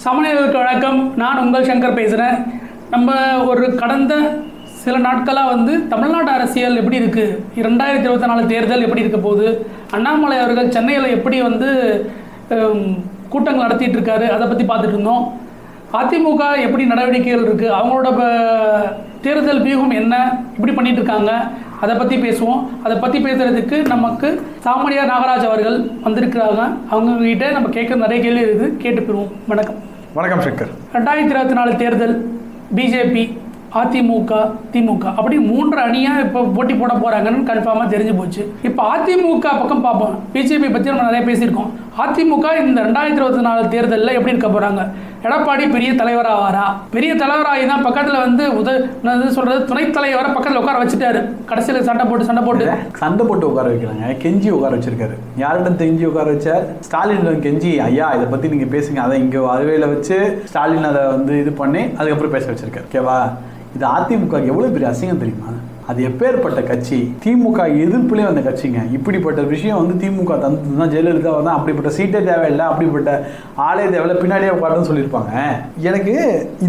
சமநிலைக்கு வணக்கம். நான் உங்கள் சங்கர் பேசுகிறேன். நம்ம ஒரு கடந்த சில நாட்களாக தமிழ்நாடு அரசியல் எப்படி இருக்குது, 2024 தேர்தல் எப்படி இருக்க போகுது, அண்ணாமலை அவர்கள் சென்னையில் எப்படி கூட்டங்கள் நடத்திட்டு இருக்காரு, அதை பற்றி பார்த்துட்டு இருந்தோம். அதிமுக எப்படி நடவடிக்கைகள் இருக்குது, அவங்களோட தேர்தல் வியூகம் என்ன, இப்படி பண்ணிட்டு இருக்காங்க, அதை பற்றி பேசுவோம். அதை பற்றி பேசுகிறதுக்கு நமக்கு சாமணியார் நாகராஜ் அவர்கள் வந்திருக்கிறாங்க. அவங்ககிட்ட நம்ம கேட்க நிறைய கேள்வி இருக்குது, கேட்டு போயிடுவோம். வணக்கம். வணக்கம் சங்கர். 2024 தேர்தல் பிஜேபி, அதிமுக, திமுக அப்படி 3 அணியாக இப்போ போட்டி போட போகிறாங்கன்னு கன்ஃபார்மாக தெரிஞ்சு போச்சு. இப்போ அதிமுக பக்கம் பார்ப்போம். பிஜேபி பற்றி நம்ம நிறைய பேசியிருக்கோம். அதிமுக இந்த 2024 தேர்தலில் எப்படி இருக்க போகிறாங்க? எடப்பாடி பெரிய தலைவராவாரா? பெரிய தலைவராகி தான் பக்கத்தில் சொல்கிறது துணைத் தலைவரை பக்கத்தில் உட்கார வச்சுட்டாரு. கடைசியில் சண்டை போட்டு உட்கார வைக்கிறாங்க. கெஞ்சி உட்கார வச்சிருக்காரு. யாரிடம் கெஞ்சி உட்கார வச்சார்? ஸ்டாலின் கெஞ்சி, ஐயா இதை பற்றி நீங்கள் பேசுங்க, அதை இங்கே அதுவேல வச்சு ஸ்டாலின் அதை இது பண்ணி அதுக்கப்புறம் பேச வச்சிருக்காரு. ஓகேவா? இது அதிமுக எவ்வளோ பெரிய அசிங்கம் தெரியுமா? அது எப்பேற்பட்ட கட்சி, திமுக எதிர்ப்புலேயே வந்த கட்சிங்க. இப்படிப்பட்ட விஷயம் திமுக தந்துதான், ஜெயலலிதா அப்படிப்பட்ட சீட்டே தேவையில்லை, அப்படிப்பட்ட ஆளே தேவையில்லை, பின்னாடியே உட்காருன்னு சொல்லியிருப்பாங்க. எனக்கு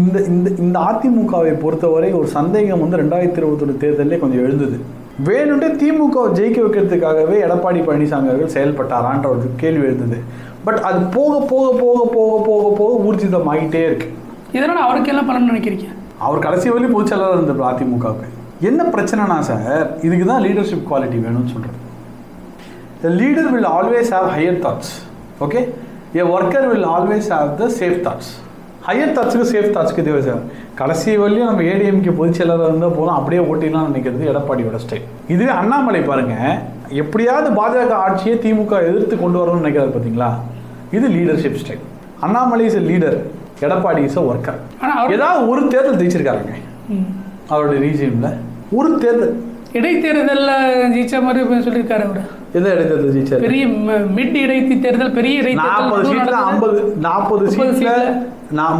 இந்த இந்த இந்த அதிமுகவை பொறுத்தவரை ஒரு சந்தேகம் 2021 தேர்தலே கொஞ்சம் எழுந்தது. வேணும்ட்டு திமுக ஜெயிக்க வைக்கிறதுக்காகவே எடப்பாடி பழனிசாமி அவர்கள் செயல்பட்டாரான்ற ஒரு கேள்வி எழுந்தது. பட் அது போக போக போக போக போக போக ஊர்ஜிதம் ஆகிட்டே இருக்கு. இதனால் அவருக்கு எல்லாம் பண்ணணும்னு நினைக்கிறீங்க? அவர் கடைசி வரையும் பொதுச்செயலாளர் இருந்தது அதிமுகவுக்கு. என்ன பிரச்சனைனா சார், இதுக்கு தான் லீடர்ஷிப் குவாலிட்டி வேணும்னு சொல்கிறேன். The leader will always have higher thoughts. Okay? A worker will always have the safe thoughts. Higher தாட்ஸுக்கு சேஃப் தாட்ஸுக்கு தேவை சார். கடைசி வரையும் நம்ம ஏடிஎம்கே பொதுச்செயலாளர் இருந்தால் போதும், அப்படியே ஓட்டிலாம் நினைக்கிறது எடப்பாடியோட ஸ்டைல். இதுவே அண்ணாமலை பாருங்க, எப்படியாவது பாஜக ஆட்சியை திமுக எதிர்த்து கொண்டு வரணும்னு நினைக்கிறாரு பார்த்தீங்களா? இது leadership style. Annamalai is leader, Edappadi is worker. ஏதாவது ஒரு தேர்தல் ஜெயிச்சிருக்காருங்க அவருடைய ரீஜியன்ல. ஒரு தேர்தல் இடைத்தேர்தலில் ஜெயிச்ச மாதிரி சொல்லியிருக்காரு அவர். எந்த இடைத்தேர்தல் ஜெயிச்சார்? பெரிய மிட் இடைத்தி தேர்தல், பெரிய 40 சீட்ல 40 சீட்ல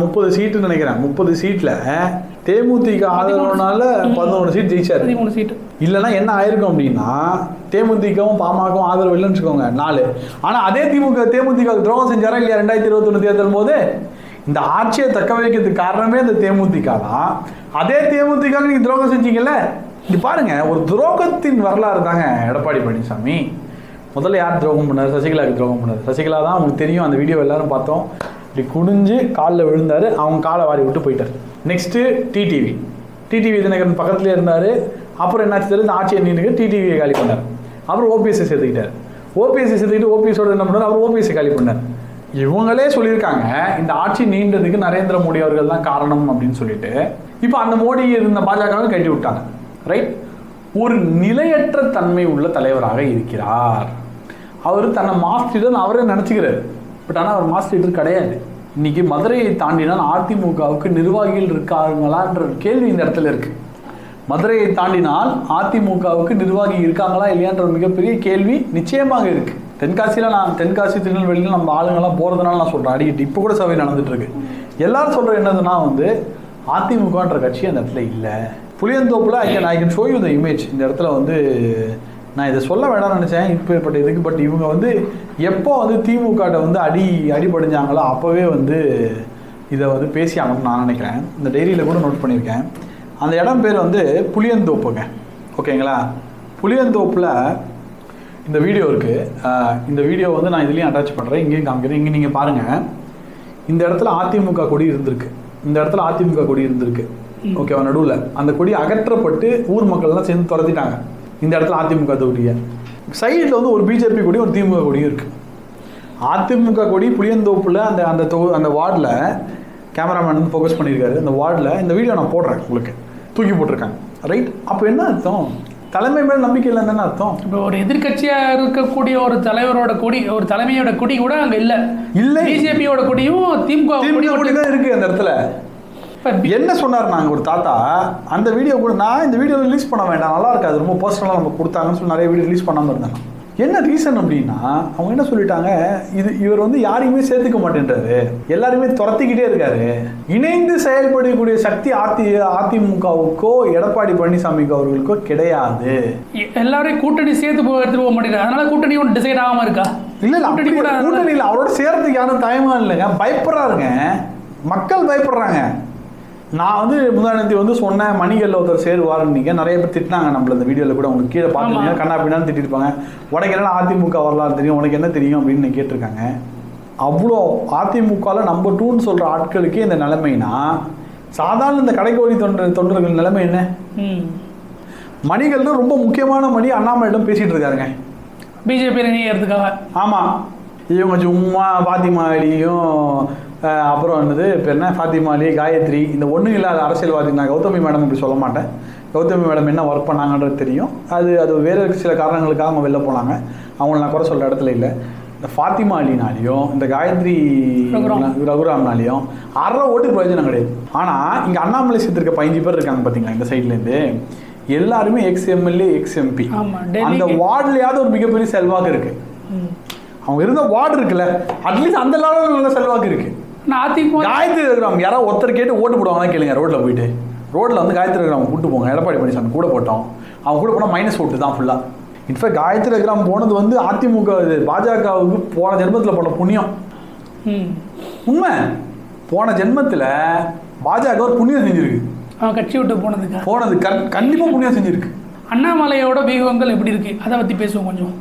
30 சீட்டு நினைக்கிறேன். 30 சீட்ல தேமுதிக ஆதரவுனால 11 சீட் ஜெயிச்சாரு. 13 சீட் இல்லைன்னா என்ன ஆயிருக்கும் அப்படின்னா, தேமுதிகவும் பாமகவும் ஆதரவு இல்லைன்னு வச்சுக்கோங்க 4. ஆனா அதே தேமுதிக துரோகம் செஞ்சாரா இல்லையா 2021 தேர்தல் போது? இந்த ஆட்சியை தக்க வைக்கிறதுக்கு காரணமே இந்த தேமுதிக தான். அதே தேமுதிக நீங்க துரோகம் செஞ்சீங்கல்ல, இது பாருங்க, ஒரு துரோகத்தின் வரலாறு தாங்க எடப்பாடி பழனிசாமி. முதல்ல யார் துரோகம் பண்ணார்? சசிகலாவுக்கு துரோகம் பண்ணார். சசிகலா தான் உங்களுக்கு தெரியும், அந்த வீடியோ எல்லாரும் பார்த்தோம். இப்படி குனிஞ்சு காலில் விழுந்தாரு, அவங்க காலை வாரி விட்டு போயிட்டார். நெக்ஸ்ட்டு டிடிவி தினகரன் பக்கத்துலேயே இருந்தார். அப்புறம் என்னாச்சு தெரியும், இந்த ஆட்சியை நின்று டிடிவியை காலி பண்ணார். அப்புறம் ஓபிஎஸ்ஸை சேர்த்துக்கிட்டார். ஓபிஎஸோட என்ன பண்ணார்? அவர் ஓபிஎஸ்ஸை காலி பண்ணார். இவங்களே சொல்லியிருக்காங்க இந்த ஆட்சி நீண்டதுக்கு நரேந்திர மோடி அவர்கள் தான் காரணம் அப்படின்னு சொல்லிட்டு. இப்போ அந்த மோடி இருந்த பாஜகவை கட்டி விட்டாங்க. ரைட்? ஒரு நிலையற்ற தன்மை உள்ள தலைவராக இருக்கிறார். அவர் தன்னை மாஸ் லீடர் அவரே நினச்சிக்கிறார். பட் ஆனால் அவர் மாஸ் லீடர் கிடையாது. இன்னைக்கு மதுரையை தாண்டினால் அதிமுகவுக்கு நிர்வாகிகள் இருக்காங்களான்ற கேள்வி இந்த இடத்துல இருக்கு. மதுரையை தாண்டினால் அதிமுகவுக்கு நிர்வாகி இருக்காங்களா இல்லையான்ற மிகப்பெரிய கேள்வி நிச்சயமாக இருக்கு. தென்காசி திருநெல்வேலியில் நம்ம ஆளுங்கெல்லாம் போகிறதுனால நான் சொல்கிறேன், அடிக்கிட்டு இப்போ கூட சபை நடந்துட்டு இருக்கு. எல்லாரும் சொல்கிற என்னதுன்னா அதிமுகன்ற கட்சி அந்த இடத்துல இல்லை. புளியந்தோப்பில் I can show you the image. இந்த இடத்துல நான் இதை சொல்ல வேண்டாம்னு நினச்சேன் இப்பேற்பட்ட இதுக்கு. பட் இவங்க எப்போ திமுகட்ட அடிபடிஞ்சாங்களோ அப்போவே இதை பேசி ஆகணும்னு நான் நினைக்கிறேன். இந்த டைரியில் கூட நோட் பண்ணியிருக்கேன். அந்த இடம் பேர் புளியந்தோப்புங்க. ஓகேங்களா? புளியந்தோப்பில் இந்த வீடியோ இருக்குது. இந்த வீடியோ நான் இதுலேயும் அட்டாச் பண்ணுறேன், இங்கேயும் காமிக்கிறேன். இங்கே நீங்கள் பாருங்கள், இந்த இடத்துல அதிமுக கொடி இருந்திருக்கு. இந்த இடத்துல அதிமுக கொடி இருந்திருக்கு. ஓகேவா? நடுவில் அந்த கொடி அகற்றப்பட்டு ஊர் மக்கள்லாம் சேர்ந்து துரத்திட்டாங்க. இந்த இடத்துல அதிமுக கொடியை சைடில் ஒரு பிஜேபி கொடி, ஒரு திமுக கொடியும் இருக்குது. அதிமுக கொடி புளியந்தோப்பில் அந்த வார்டில் கேமராமேன் ஃபோக்கஸ் பண்ணியிருக்காரு. அந்த வார்டில் இந்த வீடியோ நான் போடுறேன், உங்களுக்கு தூக்கி போட்டிருக்காங்க. ரைட்? அப்போ என்ன அர்த்தம்? தலைமை மேல் நம்பிக்கை இல்லைன்னு அர்த்தம். இப்போ ஒரு எதிர்கட்சியாக இருக்கக்கூடிய ஒரு தலைவரோட கொடி, ஒரு தலைமையோட கொடி கூட அங்கே இல்லை. பிஜேபியோட கொடியும் திமுக கொடி தான் இருக்குது அந்த இடத்துல. என்ன சொன்னார்? நாங்கள் ஒரு தாத்தா அந்த வீடியோ கூட நான் இந்த வீடியோ ரிலீஸ் பண்ண வேண்டாம், நல்லா இருக்காது, ரொம்ப பர்சனலாக நம்ம கொடுத்தாங்கன்னு சொல்லி நிறைய வீடியோ ரிலீஸ் பண்ணாமல் இருந்தாங்க. என்ன ரீசன் அப்படின்னா, அவங்க என்ன சொல்லிட்டாங்க, இவர் யாரையுமே சேர்த்துக்க மாட்டேன்றாரு, எல்லாருமே துரத்திக்கிட்டே இருக்காரு. இணைந்து செயல்படக்கூடிய சக்தி அதிமுகவுக்கோ எடப்பாடி பழனிசாமிக்கு அவர்களுக்கோ கிடையாது. எல்லாரையும் கூட்டணி சேர்த்து எடுத்துட்டு போக மாட்டேங்குது. அதனால கூட்டணி ஒன்று டிசைட் ஆகாம இருக்கா? இல்லை, கூட்டணியில் அவரோட சேர்றதுக்கு யாரும் தயமா இல்லைங்க, பயப்படுறாருங்க. மக்கள் பயப்படுறாங்க. நான் வந்து முந்தானத்தி வந்து சொன்னேன் மணிகளில் ஒருத்தர் சேருவாருன்னீங்க, நிறைய பேர் திட்டினாங்க நம்மள இந்த வீடியோவில் கூட. உங்களுக்கு கீழே பார்த்துருந்தீங்க கண்ணா பின்னான்னு திட்டிருப்பாங்க. உனக்கு என்ன அதிமுக வரலாறு தெரியும், உனக்கு என்ன தெரியும் அப்படின்னு கேட்டிருக்காங்க. அவ்வளோ அதிமுகவில் நம்பர் 2ன்னு சொல்கிற ஆட்களுக்கு இந்த நிலைமைனா சாதாரண இந்த கடைக்கோடி தொண்டர்கள் நிலைமை என்ன? மணிகள் ரொம்ப முக்கியமான மணி அண்ணாமலையிடம் பேசிகிட்டு இருக்காருங்க பிஜேபி ஏறதுக்காக. ஆமாம், இவங்க சும்மா பாத்திமாலியும் அப்புறம் என்னது இப்போ என்ன ஃபாத்திமாலி காயத்ரி இந்த ஒன்றும் இல்லாத அரசியல்வாதி. நான் கௌதமி மேடம் இப்படி சொல்ல மாட்டேன். கௌதமி மேடம் என்ன ஒர்க் பண்ணாங்கன்றது தெரியும். அது வேறு சில காரணங்களுக்காக அவங்க வெளில போனாங்க. அவங்கள நான் குறை சொல்கிற இடத்துல இல்லை. இந்த ஃபாத்திமாலினாலையும் இந்த காயத்ரி ரகுராம்னாலையும் அரை ஓட்டு பிரயோஜனம் கிடையாது. ஆனால் இங்கே அண்ணாமலை சேர்த்துருக்க 15 பேர் இருக்காங்க பார்த்தீங்களா இந்த சைட்லேருந்து, எல்லாருமே எக்ஸ்எம்எல்ஏ எக்ஸ்எம்பி. அந்த வார்டுலையாவது ஒரு மிகப்பெரிய செல்வாக்கு இருக்கு. அவங்க இருந்த வார்டு இருக்குல்ல, அட்லீஸ்ட் அந்த லெவலில் நல்ல செல்வாக்கு இருக்கு. காயத்ரி ரகுராம் யாராவது ஒருத்தர் கேட்டு ஓட்டு போடுவாங்க கேளுங்க. ரோட்டில் போயிட்டு ரோட்டில் வந்து காயத்ரி ரகுராம் கூட்டு போங்க. எடப்பாடி பழனிசாமி கூட போட்டோம், அவங்க கூட போனால் மைனஸ் ஓட்டு தான் ஃபுல்லாக. இன்ஃபேக்ட் காயத்ரி ரகுராம் போனது வந்து அதிமுக பாஜகவுக்கு போன ஜென்மத்தில் போன புண்ணியம். உண்மை, போன ஜென்மத்தில் பாஜக ஒரு புண்ணியம் செஞ்சிருக்கு. கட்சி விட்டு போனது கண்டிப்பாக புண்ணியம் செஞ்சிருக்கு. அண்ணாமலையோட வியூகங்கள் எப்படி இருக்கு அதை பற்றி பேசுவோம் கொஞ்சம்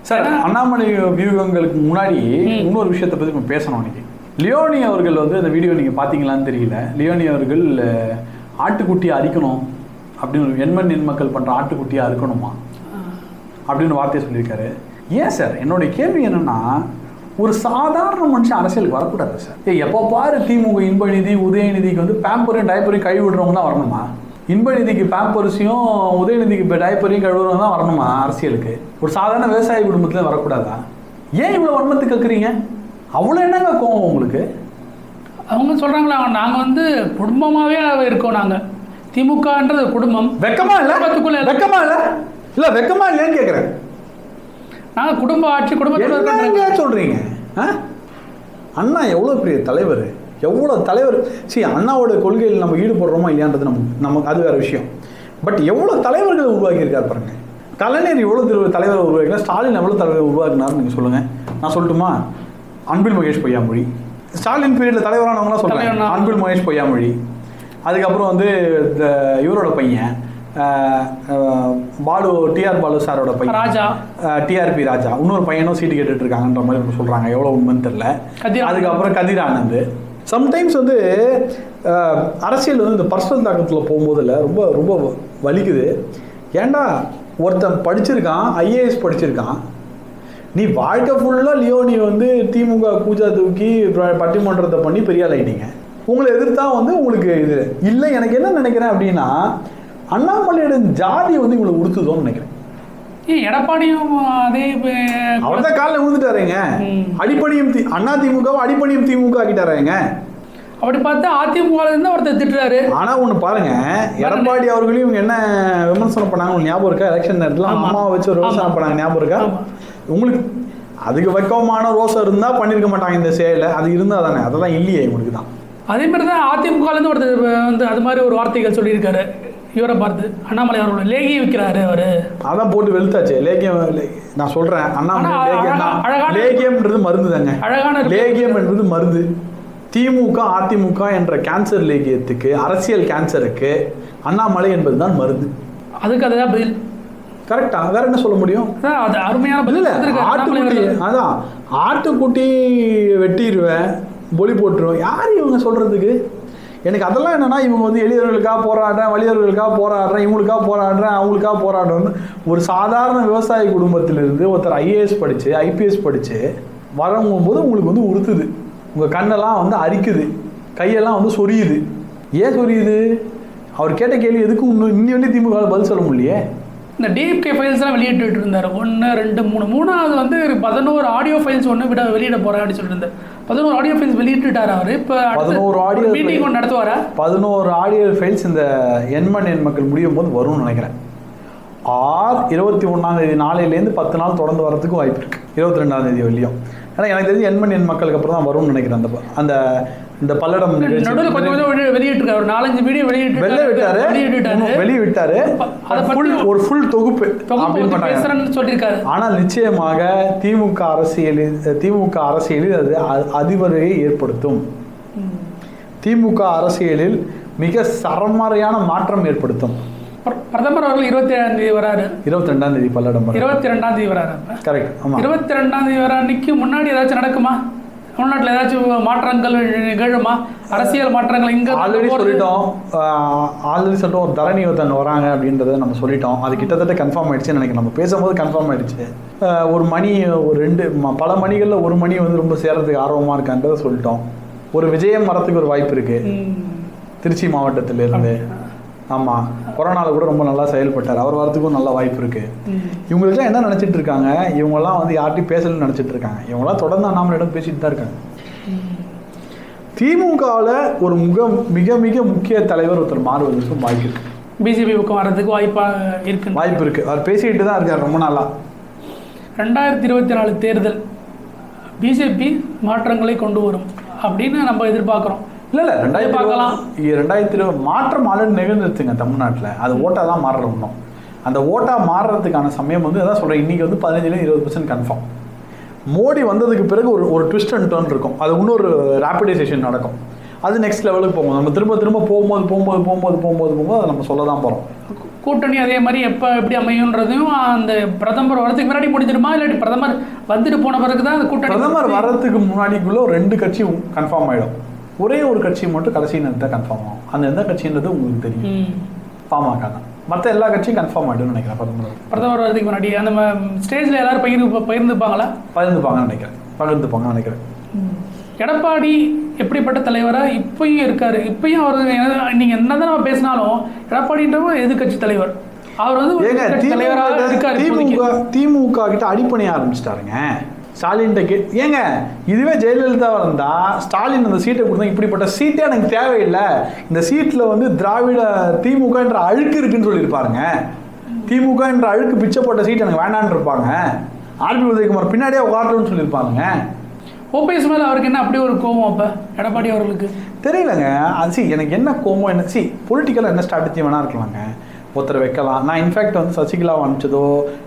சார். அண்ணாமலை வியூகங்களுக்கு முன்னாடி இன்னொரு விஷயத்தை பற்றி நம்ம பேசணும். இன்னைக்கு லியோனி அவர்கள் வந்து அந்த வீடியோ நீங்கள் பார்த்தீங்களான்னு தெரியல. லியோனி அவர்கள் ஆட்டுக்குட்டியை அரிக்கணும் அப்படின்னு, எண்மண் மக்கள் பண்ணுற ஆட்டுக்குட்டியை அறுக்கணுமா அப்படின்னு வார்த்தையை சொல்லியிருக்காரு. ஏன் சார், என்னுடைய கேள்வி என்னன்னா, ஒரு சாதாரண மனுஷன் அரசியலுக்கு வரக்கூடாது சார். எப்போ பாரு திமுக இன்பநிதி உதயநிதிக்கு வந்து பேம்பரையும் டைப்பரையும் கழுவி விடுறவங்க தான் வரணுமா? இன்பநிதிக்கு பேம்பரிசையும் உதயநிதிக்கு டைப்பரையும் கழுவுறவங்க தான் வரணுமா அரசியலுக்கு? ஒரு சாதாரண விவசாய குடும்பத்தில் வரக்கூடாதா? ஏன் இவ்வளோ வன்மத்துக்கு கேட்குறீங்க? அவ்வளோ என்னங்க கோவம் உங்களுக்கு? அவங்க சொல்கிறாங்களா, நாங்கள் வந்து குடும்பமாகவே இருக்கோம். நாங்கள் திமுகன்றது குடும்பம். வெக்கமா இல்லை? வெக்கமா இல்லை? இல்லை வெக்கமா இல்லைன்னு கேட்குறேன். நாங்கள் குடும்ப ஆட்சி குடும்பத்தோட சொல்கிறீங்க. அண்ணா எவ்வளோ பெரிய தலைவர், எவ்வளோ தலைவர். சரி, அண்ணாவோட கொள்கையில் நம்ம ஈடுபடுறோமா இல்லையான்றது நமக்கு அது வேறு விஷயம். பட் எவ்வளோ தலைவர்களை உருவாக்கியிருக்காரு பாருங்க. கலைஞர் எவ்வளோ தலைவரை உருவாக்கினா, ஸ்டாலின் எவ்வளோ தலைவரை உருவாக்குனாருன்னு நீங்கள் சொல்லுங்கள். நான் சொல்லட்டுமா? அன்பில் மகேஷ் பொய்யாமொழி, ஸ்டாலின் பீரியடில் தலைவரானவங்களாம் சொல்கிறேன். அன்பில் மகேஷ் பொய்யாமொழி, அதுக்கப்புறம் வந்து இந்த இவரோட பையன் பாலு, டிஆர் பாலு சாரோட பையன் ராஜா, டிஆர்பி ராஜா, இன்னொரு பையனும் சீட்டு கேட்டுட்டு இருக்காங்கன்ற மாதிரி சொல்கிறாங்க. எவ்வளோ உண்மைன்னு தெரியல. அதுக்கப்புறம் கதிர் ஆனந்த். சம்டைம்ஸ் வந்து அரசியல் வந்து இந்த பர்சனல் தாக்கத்தில் போகும்போதில் ரொம்ப ரொம்ப வலிக்குது. ஏண்டா ஒருத்தன் படிச்சிருக்கான், ஐஏஎஸ் படிச்சிருக்கான், நீ வாழ்க்கை ஃபுல்லாக லியோனி வந்து திமுக பூஜா தூக்கி பட்டிமன்றத்தை பண்ணி பெரிய ஆள் ஆகிட்டீங்க. உங்களை எதிர்த்தா வந்து உங்களுக்கு இது இல்லை. எனக்கு என்ன நினைக்கிறேன் அப்படின்னா, அண்ணாமலையோட ஜாதி வந்து இவங்களை உடுத்துதோன்னு நினைக்கிறேன். எடப்பாடியும் அதே அவர் தான் காலில் விழுந்துட்டாருங்க. அடிப்பணியும் அண்ணா திமுக அடிப்பணியும் திமுக ஆக்கிட்டாருங்க. அப்படி பார்த்தா அதிமுக இருந்து ஒருத்தர் திட்டுறாரு. ஆனா ஒண்ணு பாருங்க, எடப்பாடி அவர்களையும் இவங்க என்ன விமர்சனம் பண்ணாங்க ஞாபகம் இருக்கா? எலெக்ஷன் நேரத்தில் அம்மாவை வச்சு ஒரு விமர்சனம் பண்ணாங்க ஞாபகம் இருக்கா உங்களுக்கு? அதுக்கு வெக்கமான ரோசம் இருந்தா பண்ணிருக்க மாட்டாங்க இந்த செயலை. அது இருந்தா தானே, அதெல்லாம் இல்லையே உங்களுக்கு தான். அதே மாதிரி தான் அதிமுக இருந்து ஒருத்தர் வந்து அது மாதிரி ஒரு வார்த்தைகள் சொல்லியிருக்காரு. இவரை பார்த்து அண்ணாமலை அவரோட லேகி விற்கிறாரு அவரு. அதான் போட்டு வெளுத்தாச்சு லேகியம். நான் சொல்றேன், அண்ணாமலை லேகியம்ன்றது மருந்து தாங்க. அழகான லேகியம் என்றது மருந்து. திமுக அதிமுக என்ற கேன்சர் லேகியத்துக்கு, அரசியல் கேன்சருக்கு அண்ணாமலை என்பதுதான் மருந்து. அதுக்கு அதுதான் பதில். கரெக்டா? வேற என்ன சொல்ல முடியும்? அது அருமையான பதில். ஆட்டுக்குட்டி, அதான் ஆட்டுக்குட்டி வெட்டிடுவேன், பொலி போட்டுருவேன். யார் இவங்க சொல்றதுக்கு? எனக்கு அதெல்லாம் என்னன்னா, இவங்க வந்து எளியவர்களுக்காக போராடுறேன், வலியவர்களுக்காக போராடுறேன், இவங்களுக்காக போராடுறேன், அவங்களுக்காக போராடுறேன்னு. ஒரு சாதாரண விவசாய குடும்பத்திலிருந்து ஒருத்தர் ஐஏஎஸ் படிச்சு ஐபிஎஸ் படிச்சு வரும்போது உங்களுக்கு வந்து உறுத்துது. உங்கள் கண்ணெல்லாம் வந்து அரிக்குது, கையெல்லாம் வந்து சொரியுது. ஏன் சொரியுது? அவர் கேட்ட கேள்வி எதுக்கும் இன்னும் வந்து திமுக பதில் சொல்ல முடியலையே. இந்த டிஎம்கே ஃபைல்ஸ்லாம் வெளியிட்டு இருந்தார். 1 2 3 மூணாவது வந்து 11 ஆடியோ ஃபைல்ஸ் வெளியிட போகிறேன் அப்படின்னு சொல்லிட்டு இருந்தார். 11 ஆடியோ ஃபைல்ஸ் வெளியிட்டுட்டார் அவர். இப்போ 11 ஆடியோ மீட்டிங் ஒன்று நடத்துவாரா? 11 ஆடியோ ஃபைல்ஸ் இந்த எண்மண் மக்கள் முடியும் போது வரும்னு நினைக்கிறேன். 21ஆம் தேதி நாளையிலேருந்து 10 நாள் தொடர்ந்து வரதுக்கு வாய்ப்பு இருக்குது. 22ஆம் தேதி வெளியும். ஏன்னா எனக்கு தெரிஞ்சு எண்மண் மக்களுக்கு அப்புறம் தான் வரும்னு நினைக்கிறேன். அந்த இந்த பல்லடம் நடுவில் கொஞ்சம் வெளியிட்டிருக்காரு. ஒரு 4-5 வீடியோ வெளியிட்டாரு. ஒரு ஃபுல் தொகுப்பு அப்படின்னு சொல்லியிருக்காரு. ஆனால் நிச்சயமாக திமுக அரசியலில் அது அதிபரையை ஏற்படுத்தும். திமுக அரசியலில் மிக சரமாரியான மாற்றம் ஏற்படுத்தும். பிரதமர் அவர்கள் 27ஆம் தேதி வராரு. 22ஆம் தேதி பல்லடம். 22ஆம் தேதி வராரு. கரெக்ட். ஆமா. 22ஆம் தேதி வர அன்னைக்கு முன்னாடி ஏதாச்சும் நடக்குமா? தமிழ்நாட்டில் ஏதாச்சும் மாற்றங்கள் நிகழுமா? அரசியல் மாற்றங்கள் இங்க ஆல்ரெடி சொல்லிட்டோம். ஒரு தரணி ஒருத்தன் வராங்க அப்படின்றத நம்ம சொல்லிட்டோம். அது கிட்டத்தட்ட கன்ஃபார்ம் ஆயிடுச்சுன்னு நினைக்கிறேன். நம்ம பேசும்போது கன்ஃபார்ம் ஆயிடுச்சு. ஒரு மணி, ஒரு 2 பல மணிகளில் ஒரு மணி வந்து ரொம்ப சேர்றதுக்கு ஆர்வமா இருக்கான்றதை சொல்லிட்டோம். ஒரு விஜயம் வரத்துக்கு ஒரு வாய்ப்பு இருக்கு திருச்சி மாவட்டத்திலிருந்து. ஆமாம், கொரோனாவில் கூட ரொம்ப நல்லா செயல்பட்டார். அவர் வரத்துக்கும் நல்ல வாய்ப்பு இருக்குது. இவங்களுக்குலாம் என்ன நினச்சிட்டு இருக்காங்க, இவங்கெல்லாம் வந்து யார்ட்டையும் பேசலன்னு நினச்சிட்டு இருக்காங்க. இவங்களாம் தொடர்ந்து அண்ணாமலையிடம் பேசிட்டு தான் இருக்காங்க. திமுகவில் ஒரு மிக மிக முக்கிய தலைவர் ஒருத்தர் மாறுவதற்கும் வாய்ப்பு இருக்கு. பிஜேபி பக்கம் வர்றதுக்கு வாய்ப்பு இருக்கு. அவர் பேசிக்கிட்டு தான் இருக்கார் ரொம்ப நாளா. 2024 தேர்தல் பிஜேபி மாற்றங்களை கொண்டு வரும் அப்படின்னு நம்ம எதிர்பார்க்குறோம். இல்லை 2020 மாற்றம் ஆல்ரெடி நிகழ்ந்துருச்சுங்க தமிழ்நாட்டில். அது ஓட்டாக தான் மாறுற இன்னும். அந்த ஓட்டாக மாறுறதுக்கான சமயம் வந்து அதான் சொல்கிறேன். இன்றைக்கி வந்து 15-20% கன்ஃபார்ம். மோடி வந்ததுக்கு பிறகு ஒரு ட்விஸ்ட் அண்ட் டர்ன் இருக்கும். அது இன்னொரு ரேபிடைசேஷன் நடக்கும். அது நெக்ஸ்ட் லெவலுக்கு போகும். நம்ம திரும்ப போகும்போது அதை நம்ம சொல்ல தான் போகிறோம். கூட்டணி அதே மாதிரி எப்படி அமையுன்றதையும் அந்த பிரதமர் வரதுக்கு முன்னாடி முடிஞ்சிடுமா, இல்லாட்டி பிரதமர் வந்துட்டு போன பிறகு தான் அந்த கூட்டணி? பிரதமர் வர்றதுக்கு முன்னாடிக்குள்ள 2 கட்சி கன்ஃபார்ம் ஆகிடும். ஒரே ஒரு கட்சி மட்டும் கடைசி நேரத்தில் கன்ஃபார்ம் ஆகும். அந்த எந்த கட்சின்றது உங்களுக்கு தெரியும். பாமக தான். மற்ற எல்லா கட்சியும் கன்ஃபார்ம் ஆகிடும்னு நினைக்கிறேன். பிரதமர் வரதுக்கு முன்னாடி அந்த ஸ்டேஜில் எல்லாரும் பகிர்ந்துப்பாங்களா? பகிர்ந்துப்பாங்கன்னு நினைக்கிறேன். எடப்பாடி எப்படிப்பட்ட தலைவராக இப்பயும் இருக்காரு. இப்பயும் அவர் நீங்கள் என்னதான் நம்ம பேசினாலும் எடப்பாடின்றவர் எதிர்கட்சி தலைவர். அவர் வந்து தலைவராக இருக்காரு. திமுக கிட்ட அடிப்பணிய ஆரம்பிச்சிட்டாருங்க. ஸ்டாலின்கிட்ட ஏங்க இதுவே ஜெயலலிதா இருந்தா ஸ்டாலின் அந்த சீட்டை கொடுத்தா இப்படிப்பட்ட சீட்டே எனக்கு தேவையில்லை, இந்த சீட்டில் வந்து திராவிட திமுக என்ற அழுக்கு இருக்குன்னு சொல்லியிருப்பாருங்க. திமுக என்ற அழுக்கு பிச்சை போட்ட சீட் எனக்கு வேண்டான்னு இருப்பாங்க. ஆர்பி உதயகுமார் பின்னாடியே உட்காரட்டும்னு சொல்லியிருப்பாங்க. ஓபிஎஸ் மேலே அவருக்கு என்ன அப்படி ஒரு கோவம் அப்போ எடப்பாடி அவர்களுக்கு தெரியலங்க. அது எனக்கு என்ன கோவம் என்ன பொலிட்டிக்கலாக என்ன ஸ்ட்ராட்டஜி வேணா இருக்கலாங்க. ஒருத்தர் வைக்கலாம். நான் இன்ஃபேக்ட் வந்து சசிகலாவை அனுப்பிச்சதோ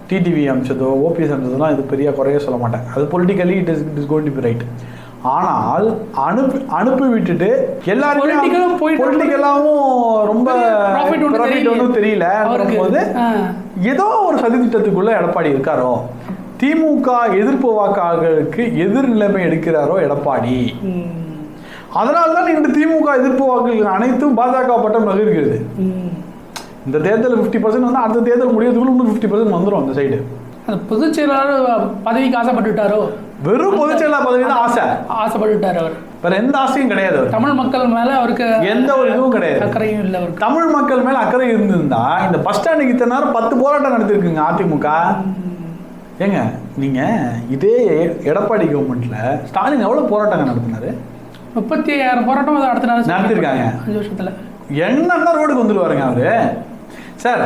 டிடிவி அனுப்பிச்சதோ ஓபிஎஸ் அனுப்பிச்சதெல்லாம் இது பெரிய குறைய சொல்ல மாட்டேன். அது politically it is going to be right. ஆனால் அனுப்பி விட்டுட்டு எல்லாரும் பொலிட்டிக்கலாவும் ரொம்ப ப்ராஃபிட் ஒன்றும் தெரியல போது ஏதோ ஒரு சதித்திட்டத்துக்குள்ள எடப்பாடி இருக்காரோ, திமுக எதிர்ப்பு வாக்காளர்களுக்கு எதிர் நிலைமை எடுக்கிறாரோ எடப்பாடி. அதனால்தான் இந்த திமுக எதிர்ப்பு வாக்குகள் அனைத்தும் பாஜக பட்டம் நகர்கிறது. இந்த தேர்தல் 50% வந்து அடுத்த தேர்தல் முடியறதுக்குள்ள இன்னும் 50% வந்துடும். அந்த சைடு அந்த பொதுச் செயலாளர் பதவிக்கு ஆசைப்பட்டுட்டாரோ? வெறும் பொதுச் செயலாளர் பதவி தான் ஆசைப்பட்டுட்டார். அவர் வேற எந்த ஆசையும் கிடையாது. தமிழ் மக்கள் மேல அவருக்கு எந்த ஒரு இதுவும் கிடையாது, அக்கறையும் இல்லை. அவருக்கு தமிழ் மக்கள் மேல அக்கறை இருந்திருந்தா இந்த பஸ் ஸ்டாண்டுக்கு இத்தனை நேரம் 10 போராட்டம் நடத்திருக்குங்க அதிமுக. ஏங்க நீங்க இதே எடப்பாடி கவர்மெண்ட்ல ஸ்டாலின் எவ்வளவு போராட்டங்கள் நடத்தினாரு? 35,000 போராட்டம் நடத்திருக்காங்க 5 வருஷத்துல. என்னன்னா ரோடுக்கு வந்துருவாருங்க அவரு. சார்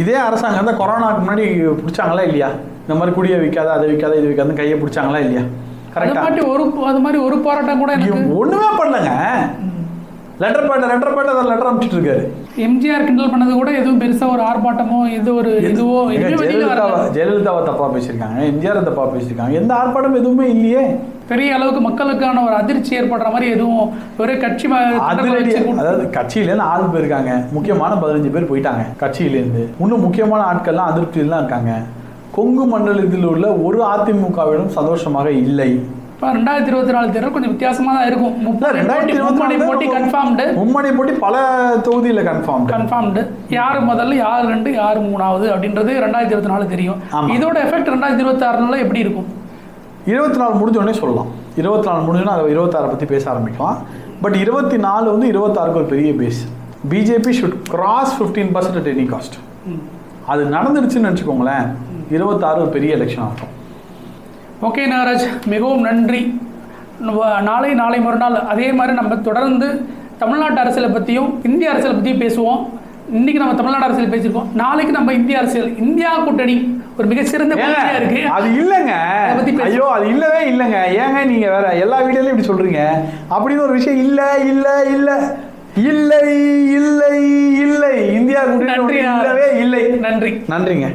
இதே அரசாங்கம் தான் கொரோனாக்கு முன்னாடி பிடிச்சாங்களா இல்லையா? இந்த மாதிரி குடியை விற்காத அதை விற்காத இது விற்காதுன்னு கையை பிடிச்சாங்களா இல்லையா? கரெக்டா? அது மாதிரி ஒரு போராட்டம் கூட ஒண்ணுமே பண்ணலங்க. லெட்டர் அனுப்பிச்சிட்டு இருக்காரு. எம்ஜிஆர் கிண்டல் பண்ணது கூட எதுவும் பெருசா ஒரு ஆர்ப்பாட்டமோ இதுவோ ஜெயலலிதாவை தப்பா பேசியிருக்காங்க, எம்ஜிஆர் தப்பா பேசியிருக்காங்க. எந்த ஆர்ப்பாட்டம் எதுவுமே இல்லையே. பெரிய அளவுக்கு மக்களுக்கான ஒரு அதிர்ச்சி ஏற்படுற மாதிரி எதுவும் ஒரே கட்சி அதாவது கட்சியிலேருந்து 6 பேர் இருக்காங்க, முக்கியமான 15 பேர் போயிட்டாங்க கட்சியிலேருந்து. இன்னும் முக்கியமான ஆட்கள்லாம் அதிருப்தியிலாம் இருக்காங்க. கொங்கு மண்டலத்தில் உள்ள ஒரு அதிமுகவிடம் சந்தோஷமாக இல்லை. இப்போ 2024 தேர்தல் கொஞ்சம் வித்தியாசமாக தான் இருக்கும். 2024 போட்டி கன்ஃபார்ம்டு. மும்மணி போட்டி பல தொகுதியில் கன்ஃபார்ம்டு. யார் முதல்ல, யார் 2, யார் 3வது அப்படின்றது 2024 தெரியும். இதோட எஃபெக்ட் 2026 எப்படி இருக்கும்? 24 முடிஞ்சோடனே சொல்லலாம். 24 முடிஞ்சோன்னா அதை 26 பற்றி பேச ஆரம்பிக்கலாம். பட் 24 வந்து 26க்கு ஒரு பெரிய base. BJP should cross 15% at any cost. அது நடந்துடுச்சுன்னு நினச்சிக்கோங்களேன், 26 ஒரு பெரிய எலெக்ஷன் ஆகும். ஓகே நாகராஜ், மிகவும் நன்றி. நாளை மறுநாள் அதே மாதிரி நம்ம தொடர்ந்து தமிழ்நாட்டு அரசியலை பற்றியும் இந்திய அரசியலை பற்றியும் பேசுவோம். இன்னைக்கு நம்ம தமிழ்நாடு அரசியல் பேசியிருக்கோம். நாளைக்கு நம்ம இந்திய அரசியல், இந்தியா கூட்டணி ஒரு மிகச்சிறந்த கூட்டணியா இருக்கு. அது இல்லைங்க, ஐயோ அது இல்லவே இல்லைங்க. ஏங்க நீங்க வேற எல்லா வீடியோலையும் இப்படி சொல்றீங்க? அப்படின்னு ஒரு விஷயம் இல்லை இல்லை இல்லை இல்லை இல்லை இல்லை. இந்தியா கூட்டணி இல்லவே இல்லை. நன்றிங்க.